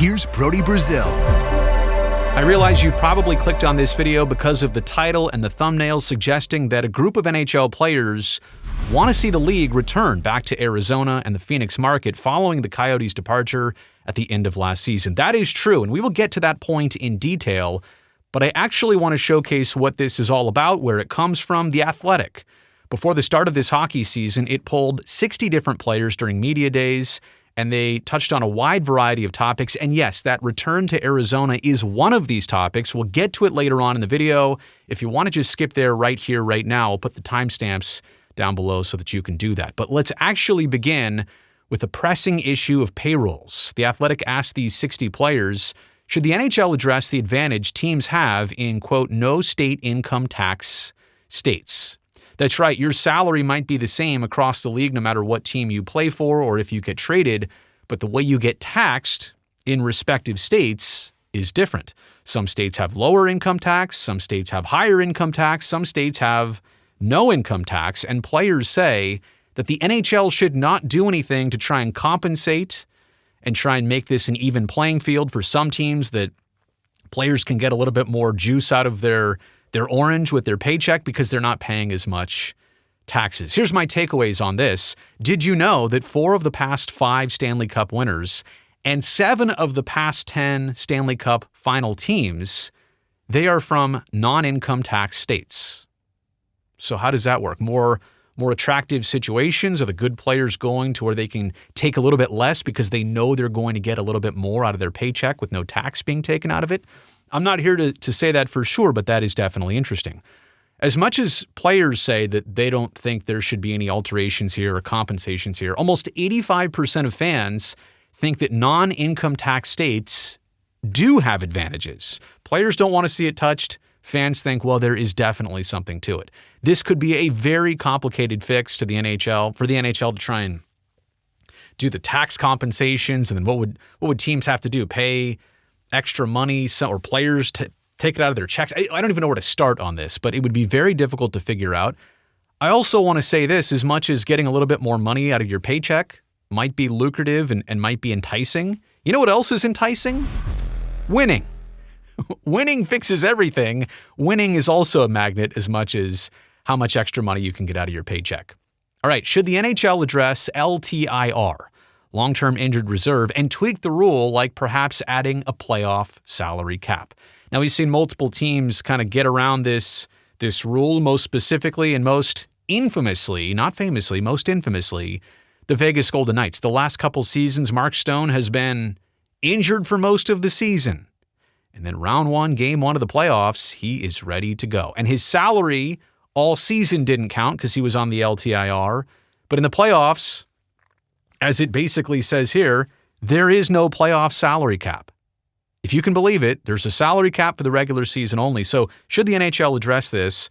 here's Brody Brazil. I realize you probably clicked on this video because of the title and the thumbnail suggesting that a group of NHL players want to see the league return back to Arizona and the Phoenix market following the Coyotes' departure at the end of last season. That is true, and we will get to that point in detail, but I actually want to showcase what this is all about, where it comes from. The Athletic. Before the start of this hockey season, it polled 60 different players during media days, and they touched on a wide variety of topics. And yes, that return to Arizona is one of these topics. We'll get to it later on in the video. If you want to just skip there right here, right now, I'll put the timestamps down below so that you can do that. But let's actually begin with a pressing issue of payrolls. The Athletic asked these 60 players, should the NHL address the advantage teams have in, quote, no state income tax states? That's right, your salary might be the same across the league no matter what team you play for or if you get traded, but the way you get taxed in respective states is different. Some states have lower income tax, some states have higher income tax, some states have no income tax, and players say that the NHL should not do anything to try and compensate and try and make this an even playing field for some teams, that players can get a little bit more juice out of their orange with their paycheck because they're not paying as much taxes. Here's my takeaways on this. Did you know that 4 of the past 5 Stanley Cup winners and 7 of the past 10 Stanley Cup final teams, they are from non-income tax states? So how does that work? More attractive situations? Are the good players going to where they can take a little bit less because they know they're going to get a little bit more out of their paycheck with no tax being taken out of it? I'm not here to say that for sure, but that is definitely interesting. As much as players say that they don't think there should be any alterations here or compensations here, almost 85% of fans think that non-income tax states do have advantages. Players don't want to see it touched. Fans think, well, there is definitely something to it. This could be a very complicated fix to the NHL, for the NHL to try and do the tax compensations, and then what would teams have to do? Pay extra money or players to take it out of their checks? I don't even know where to start on this, but it would be very difficult to figure out. I also want to say this, as much as getting a little bit more money out of your paycheck might be lucrative and might be enticing, you know what else is enticing? Winning. Winning fixes everything. Winning is also a magnet as much as how much extra money you can get out of your paycheck. All right, should the NHL address LTIR, long-term injured reserve, and tweak the rule like perhaps adding a playoff salary cap? Now, we've seen multiple teams kind of get around this rule, most specifically and most infamously, not famously, most infamously, the Vegas Golden Knights. The last couple seasons, Mark Stone has been injured for most of the season. And then round 1, game 1 of the playoffs, he is ready to go. And his salary all season didn't count because he was on the LTIR. But in the playoffs, as it basically says here, there is no playoff salary cap. If you can believe it, there's a salary cap for the regular season only. So should the NHL address this?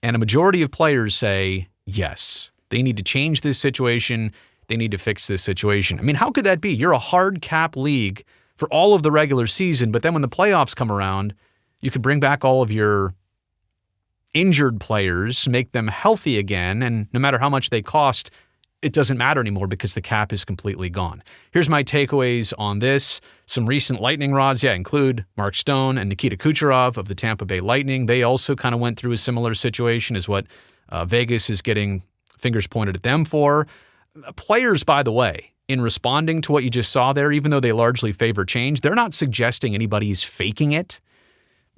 And a majority of players say yes. They need to change this situation. They need to fix this situation. I mean, how could that be? You're a hard cap league for all of the regular season, but then when the playoffs come around, you can bring back all of your injured players, make them healthy again, and no matter how much they cost, it doesn't matter anymore because the cap is completely gone. Here's my takeaways on this. Some recent lightning rods, include Mark Stone and Nikita Kucherov of the Tampa Bay Lightning. They also kind of went through a similar situation as what Vegas is getting fingers pointed at them for. Players, by the way, in responding to what you just saw there, even though they largely favor change, they're not suggesting anybody's faking it.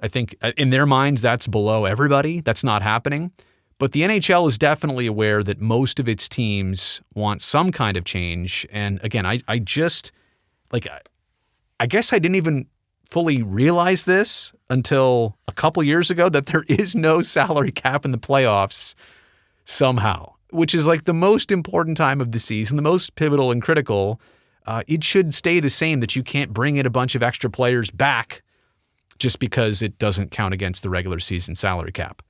I think in their minds, that's below everybody. That's not happening. But the NHL is definitely aware that most of its teams want some kind of change. And again, I guess I didn't even fully realize this until a couple years ago, that there is no salary cap in the playoffs somehow, which is like the most important time of the season, the most pivotal and critical. It should stay the same, that you can't bring in a bunch of extra players back just because it doesn't count against the regular season salary cap.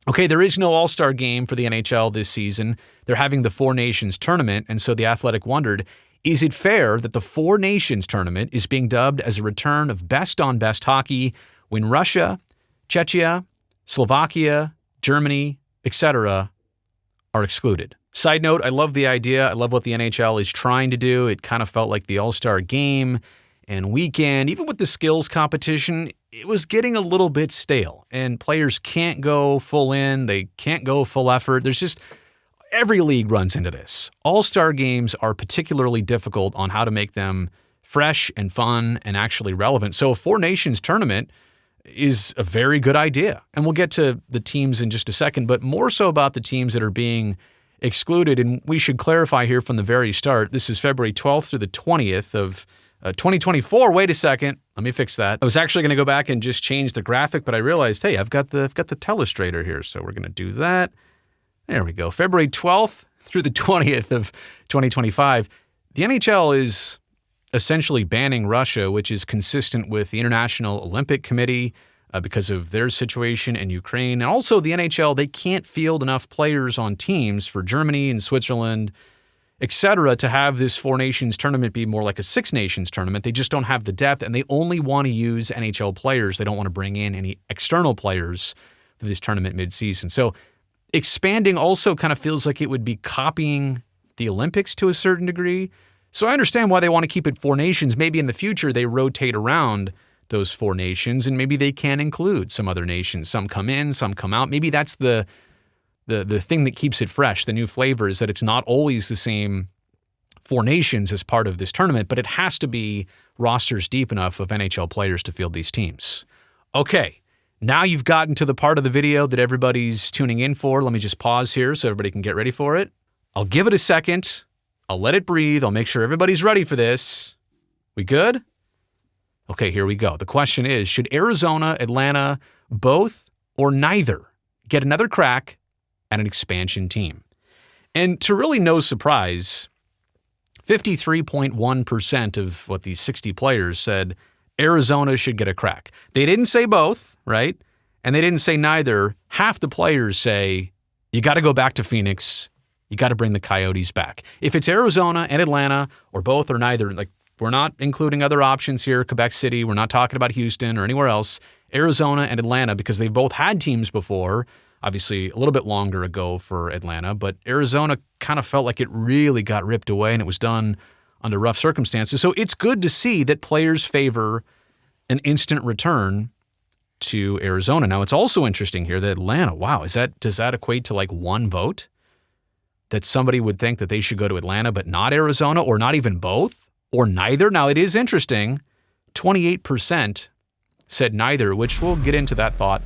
Okay, there is no All-Star game for the NHL this season. They're having the Four Nations tournament, and so the Athletic wondered, is it fair that the Four Nations tournament is being dubbed as a return of best-on-best hockey when Russia, Czechia, Slovakia, Germany, etc. are excluded? Side note, I love the idea. I love what the NHL is trying to do. It kind of felt like the All-Star game and weekend, even with the skills competition, it was getting a little bit stale, and players can't go full in, they can't go full effort. There's just every league runs into this. All-star games are particularly difficult on how to make them fresh and fun and actually relevant. So a Four Nations tournament is a very good idea. And we'll get to the teams in just a second, but more so about the teams that are being excluded. And we should clarify here from the very start, this is February 12th through the 20th of 2024. Wait a second. Let me fix that. I was actually going to go back and just change the graphic, but I realized, hey, I've got the telestrator here. So we're going to do that. There we go. February 12th through the 20th of 2025. The NHL is essentially banning Russia, which is consistent with the International Olympic Committee because of their situation in Ukraine. And also the NHL, they can't field enough players on teams for Germany and Switzerland, etc., to have this Four Nations tournament be more like a Six Nations tournament. They just don't have the depth, and they only want to use NHL players. They don't want to bring in any external players for this tournament midseason. So expanding also kind of feels like it would be copying the Olympics to a certain degree. So I understand why they want to keep it Four Nations. Maybe in the future they rotate around those Four Nations, and maybe they can include some other nations. Some come in, some come out. Maybe that's the thing that keeps it fresh, the new flavor, is that it's not always the same Four Nations as part of this tournament, but it has to be rosters deep enough of NHL players to field these teams. Okay, now you've gotten to the part of the video that everybody's tuning in for. Let me just pause here so everybody can get ready for it. I'll give it a second. I'll let it breathe. I'll make sure everybody's ready for this. We good? Okay, here we go. The question is, should Arizona, Atlanta, both or neither get another crack at an expansion team? And to really no surprise, 53.1% of what these 60 players said Arizona should get a crack. They didn't say both, right? And they didn't say neither. Half the players say, you got to go back to Phoenix. You got to bring the Coyotes back. If it's Arizona and Atlanta, or both or neither, like we're not including other options here, Quebec City, we're not talking about Houston or anywhere else, Arizona and Atlanta, because they've both had teams before, obviously a little bit longer ago for Atlanta, but Arizona kind of felt like it really got ripped away and it was done under rough circumstances. So it's good to see that players favor an instant return to Arizona. Now, it's also interesting here that Atlanta, wow, does that equate to like one vote? That somebody would think that they should go to Atlanta but not Arizona, or not even both, or neither? Now, it is interesting. 28% said neither, which we'll get into that thought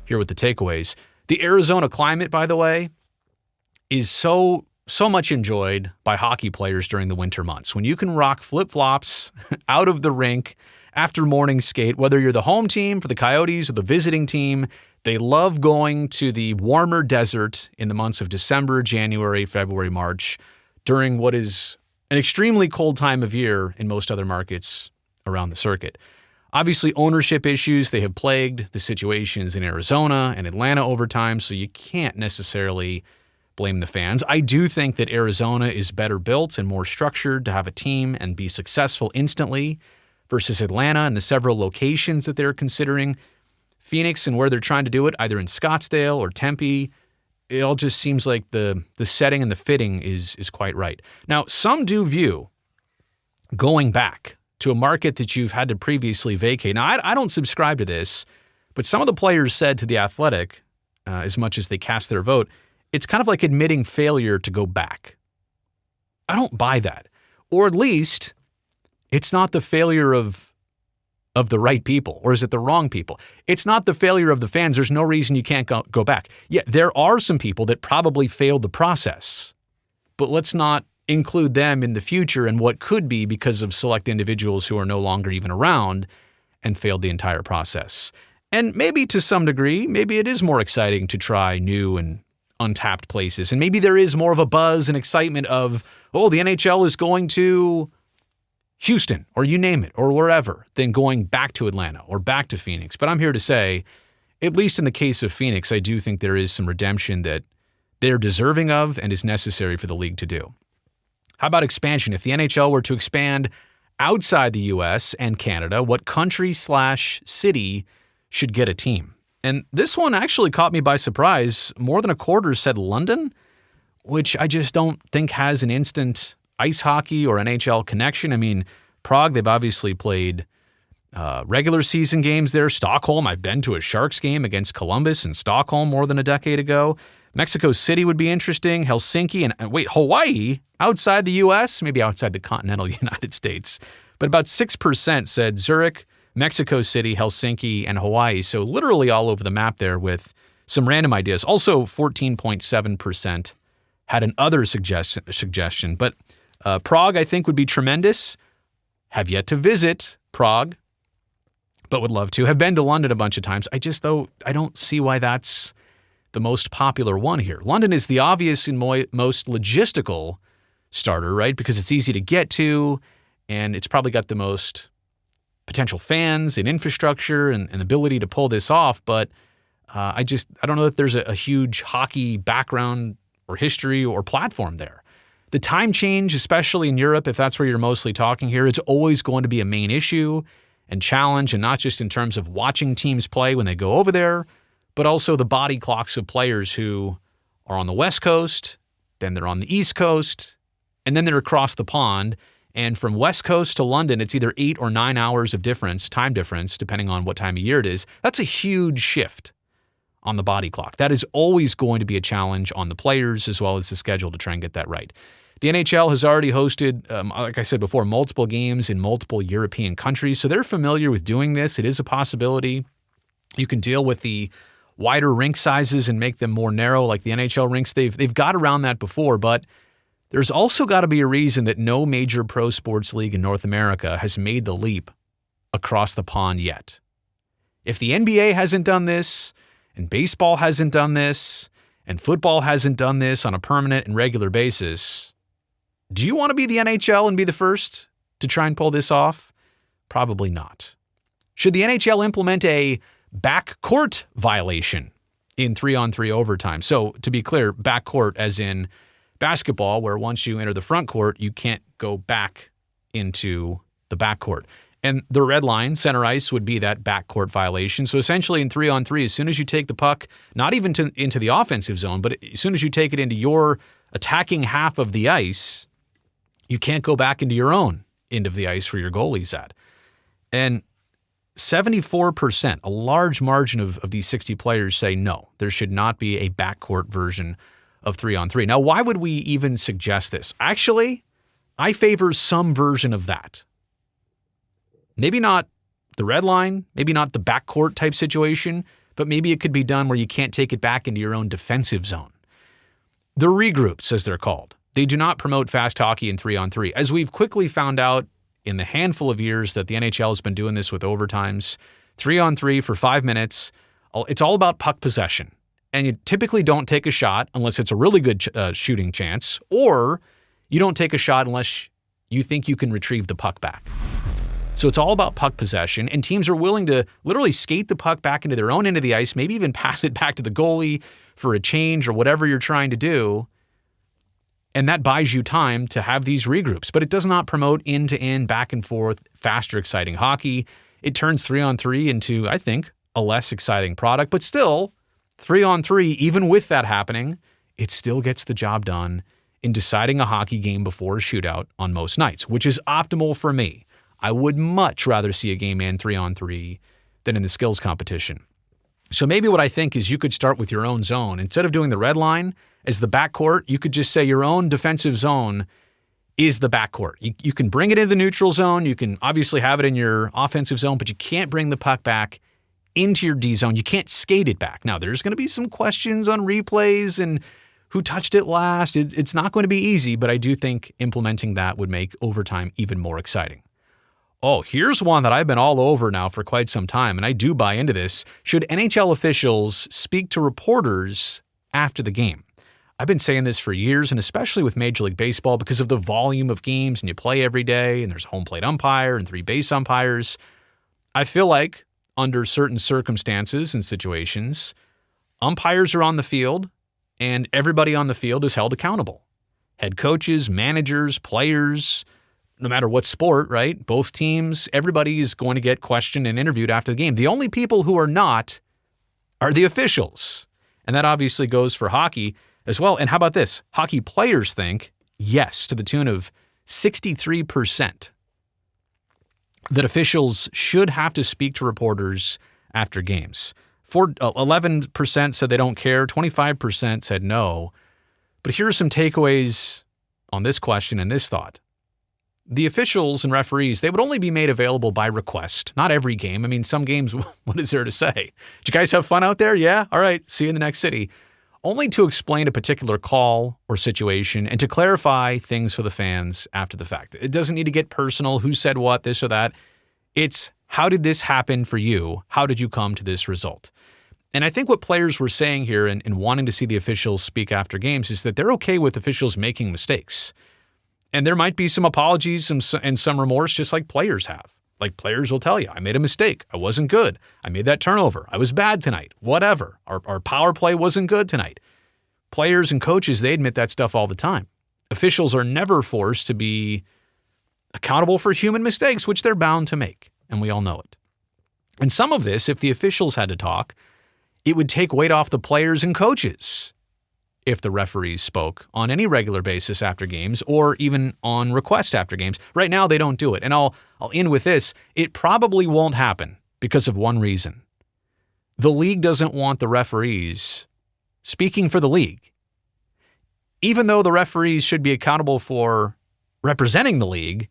here with the takeaways. The Arizona climate, by the way, is so much enjoyed by hockey players during the winter months. When you can rock flip-flops out of the rink after morning skate, whether you're the home team for the Coyotes or the visiting team, they love going to the warmer desert in the months of December, January, February, March, during what is an extremely cold time of year in most other markets around the circuit. Obviously, ownership issues, they have plagued the situations in Arizona and Atlanta over time, so you can't necessarily blame the fans. I do think that Arizona is better built and more structured to have a team and be successful instantly versus Atlanta and the several locations that they're considering. Phoenix and where they're trying to do it, either in Scottsdale or Tempe, it all just seems like the setting and the fitting is quite right. Now, some do view going back to a market that you've had to previously vacate. Now, I don't subscribe to this, but some of the players said to The Athletic, as much as they cast their vote, it's kind of like admitting failure to go back. I don't buy that. Or at least, it's not the failure of the right people, or is it the wrong people? It's not the failure of the fans. There's no reason you can't go back. Yeah, there are some people that probably failed the process, but let's not include them in the future and what could be because of select individuals who are no longer even around and failed the entire process. And maybe to some degree, maybe it is more exciting to try new and untapped places. And maybe there is more of a buzz and excitement of, oh, the NHL is going to Houston, or you name it, or wherever, than going back to Atlanta or back to Phoenix. But I'm here to say, at least in the case of Phoenix, I do think there is some redemption that they're deserving of and is necessary for the league to do. How about expansion? If the NHL were to expand outside the U.S. and Canada, what country/city should get a team? And this one actually caught me by surprise. More than a quarter said London, which I just don't think has an instant ice hockey or NHL connection. I mean, Prague, they've obviously played regular season games there. Stockholm, I've been to a Sharks game against Columbus in Stockholm more than a decade ago. Mexico City would be interesting. Helsinki and Hawaii, outside the U.S., maybe outside the continental United States. But about 6% said Zurich, Mexico City, Helsinki, and Hawaii. So literally all over the map there with some random ideas. Also 14.7% had an other suggestion. But Prague, I think, would be tremendous. Have yet to visit Prague, but would love to. Have been to London a bunch of times. I don't see why that's the most popular one here. London is the obvious and most logistical starter, right? Because it's easy to get to, and it's probably got the most potential fans and infrastructure and ability to pull this off. But I don't know that there's a huge hockey background or history or platform there. The time change, especially in Europe, if that's where you're mostly talking here, it's always going to be a main issue and challenge, and not just in terms of watching teams play when they go over there, but also the body clocks of players who are on the West Coast, then they're on the East Coast, and then they're across the pond. And from West Coast to London, it's either 8 or 9 hours of time difference, depending on what time of year it is. That's a huge shift on the body clock. That is always going to be a challenge on the players as well as the schedule to try and get that right. The NHL has already hosted, like I said before, multiple games in multiple European countries, so they're familiar with doing this. It is a possibility. You can deal with the wider rink sizes and make them more narrow like the NHL rinks. They've got around that before, but there's also got to be a reason that no major pro sports league in North America has made the leap across the pond yet. If the NBA hasn't done this, and baseball hasn't done this, and football hasn't done this on a permanent and regular basis, do you want to be the NHL and be the first to try and pull this off? Probably not. Should the NHL implement a backcourt violation in 3-on-3 overtime? So to be clear, backcourt as in basketball, where once you enter the front court, you can't go back into the backcourt. And the red line, center ice, would be that backcourt violation. So essentially in 3-on-3, as soon as you take the puck, not even into the offensive zone, but as soon as you take it into your attacking half of the ice, you can't go back into your own end of the ice where your goalie's at. And 74%, a large margin of these 60 players say no, there should not be a backcourt version of 3-on-3. Now, why would we even suggest this? Actually, I favor some version of that. Maybe not the red line, maybe not the backcourt type situation, but maybe it could be done where you can't take it back into your own defensive zone. The regroups, as they're called. They do not promote fast hockey in 3-on-3. As we've quickly found out in the handful of years that the NHL has been doing this with overtimes, 3-on-3 for 5 minutes, it's all about puck possession. And you typically don't take a shot unless it's a really good shooting chance, or you don't take a shot unless you think you can retrieve the puck back. So it's all about puck possession, and teams are willing to literally skate the puck back into their own end of the ice, maybe even pass it back to the goalie for a change or whatever you're trying to do. And that buys you time to have these regroups. But it does not promote end-to-end, back-and-forth, faster, exciting hockey. It turns 3-on-3 into, I think, a less exciting product. But still, 3-on-3, even with that happening, it still gets the job done in deciding a hockey game before a shootout on most nights, which is optimal for me. I would much rather see a game end 3-on-3 than in the skills competition. So maybe what I think is you could start with your own zone. Instead of doing the red line as the backcourt, you could just say your own defensive zone is the backcourt. You can bring it into the neutral zone. You can obviously have it in your offensive zone, but you can't bring the puck back into your D zone. You can't skate it back. Now, there's going to be some questions on replays and who touched it last. It's not going to be easy, but I do think implementing that would make overtime even more exciting. Oh, here's one that I've been all over now for quite some time, and I do buy into this. Should NHL officials speak to reporters after the game? I've been saying this for years, and especially with Major League Baseball, because of the volume of games, and you play every day, and there's a home plate umpire and 3 base umpires. I feel like under certain circumstances and situations, umpires are on the field, and everybody on the field is held accountable. Head coaches, managers, players, no matter what sport, right? Both teams, everybody is going to get questioned and interviewed after the game. The only people who are not are the officials. And that obviously goes for hockey as well. And how about this? Hockey players think yes, to the tune of 63%. that officials should have to speak to reporters after games. 11% said they don't care, 25% said no. But here are some takeaways on this question and this thought. The officials and referees, they would only be made available by request. Not every game. I mean, some games, what is there to say? Did you guys have fun out there? Yeah? All right. See you in the next city. Only to explain a particular call or situation and to clarify things for the fans after the fact. It doesn't need to get personal, who said what, this or that. It's, how did this happen for you? How did you come to this result? And I think what players were saying here and wanting to see the officials speak after games is that they're okay with officials making mistakes. And there might be some apologies and some remorse, just like players have. Like players will tell you, I made a mistake. I wasn't good. I made that turnover. I was bad tonight. Whatever. Our power play wasn't good tonight. Players and coaches, they admit that stuff all the time. Officials are never forced to be accountable for human mistakes, which they're bound to make. And we all know it. And some of this, if the officials had to talk, it would take weight off the players and coaches if the referees spoke on any regular basis after games or even on requests after games. Right now, they don't do it. And I'll end with this. It probably won't happen because of one reason. The league doesn't want the referees speaking for the league. Even though the referees should be accountable for representing the league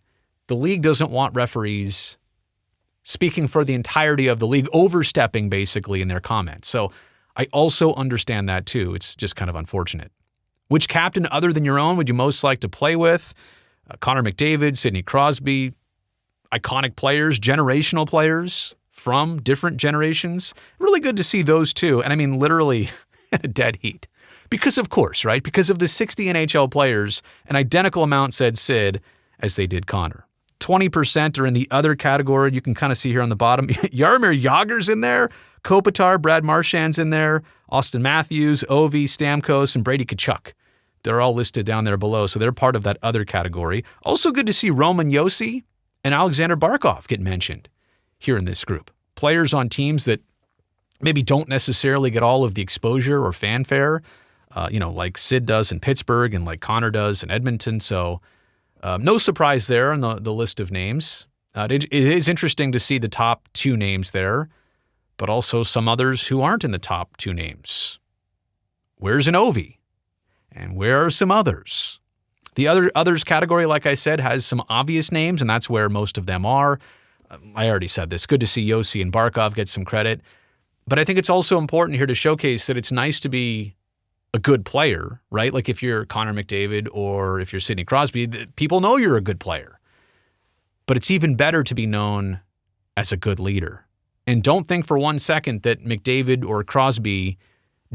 doesn't want referees speaking for the entirety of the league, overstepping basically in their comments. So I also understand that too. It's just kind of unfortunate. Which captain other than your own would you most like to play with? Connor McDavid, Sidney Crosby, iconic players, generational players from different generations. Really good to see those two. And I mean, literally a dead heat. Because of course, right? Because of the 60 NHL players, an identical amount said Sid as they did Connor. 20% are in the other category. You can kind of see here on the bottom. Jaromir Jagr's in there. Kopitar, Brad Marchand's in there. Austin Matthews, Ovi, Stamkos, and Brady Tkachuk. They're all listed down there below, so they're part of that other category. Also good to see Roman Josi and Alexander Barkov get mentioned here in this group. Players on teams that maybe don't necessarily get all of the exposure or fanfare, like Sid does in Pittsburgh and like Connor does in Edmonton. So no surprise there on the list of names. It is interesting to see the top two names there, but also some others who aren't in the top two names. Where's an Ovi? And where are some others? The others category, like I said, has some obvious names, and that's where most of them are. I already said this. Good to see Josi and Barkov get some credit. But I think it's also important here to showcase that it's nice to be a good player, right? Like if you're Connor McDavid or if you're Sidney Crosby, people know you're a good player. But it's even better to be known as a good leader. And don't think for one second that McDavid or Crosby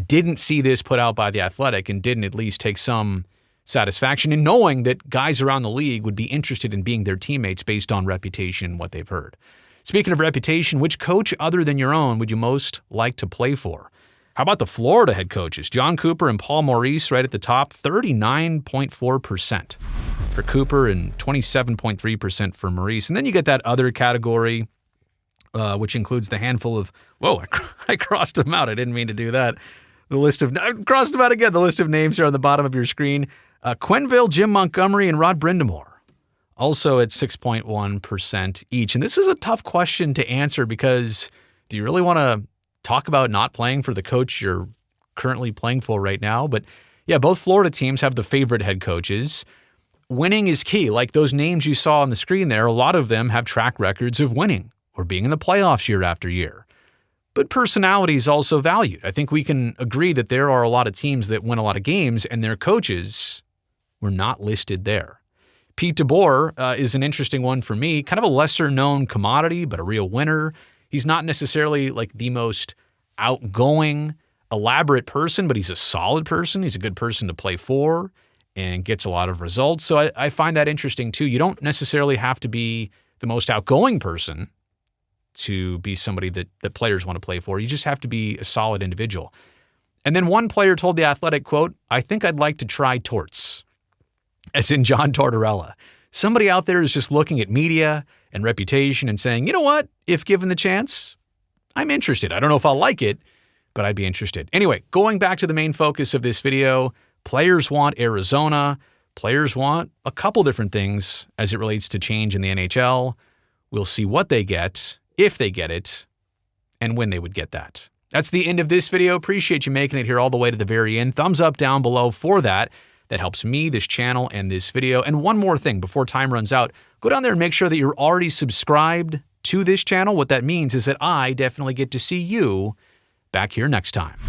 didn't see this put out by The Athletic and didn't at least take some satisfaction in knowing that guys around the league would be interested in being their teammates based on reputation and what they've heard. Speaking of reputation, which coach other than your own would you most like to play for? How about the Florida head coaches? John Cooper and Paul Maurice right at the top, 39.4% for Cooper and 27.3% for Maurice. And then you get that other category, which includes the handful of, I crossed them out. I didn't mean to do that. I crossed them out again. The list of names are on the bottom of your screen. Quenneville, Jim Montgomery, and Rod Brindamore, also at 6.1% each. And this is a tough question to answer because do you really want to talk about not playing for the coach you're currently playing for right now? But yeah, both Florida teams have the favorite head coaches. Winning is key. Like those names you saw on the screen there, a lot of them have track records of winning or being in the playoffs year after year. But personality is also valued. I think we can agree that there are a lot of teams that win a lot of games and their coaches were not listed there. Pete DeBoer is an interesting one for me, kind of a lesser-known commodity, but a real winner. He's not necessarily like the most outgoing, elaborate person, but he's a solid person. He's a good person to play for and gets a lot of results. So I find that interesting too. You don't necessarily have to be the most outgoing person to be somebody that players want to play for. You just have to be a solid individual. And then one player told The Athletic, quote, "I think I'd like to try Torts," as in John Tortorella. Somebody out there is just looking at media and reputation and saying, you know what, if given the chance, I'm interested. I don't know if I'll like it, but I'd be interested. Anyway, going back to the main focus of this video, players want Arizona. Players want a couple different things as it relates to change in the NHL. We'll see what they get, if they get it, and when they would get that. That's the end of this video. Appreciate you making it here all the way to the very end. Thumbs up down below for that. That helps me, this channel, and this video. And one more thing before time runs out, go down there and make sure that you're already subscribed to this channel. What that means is that I definitely get to see you back here next time.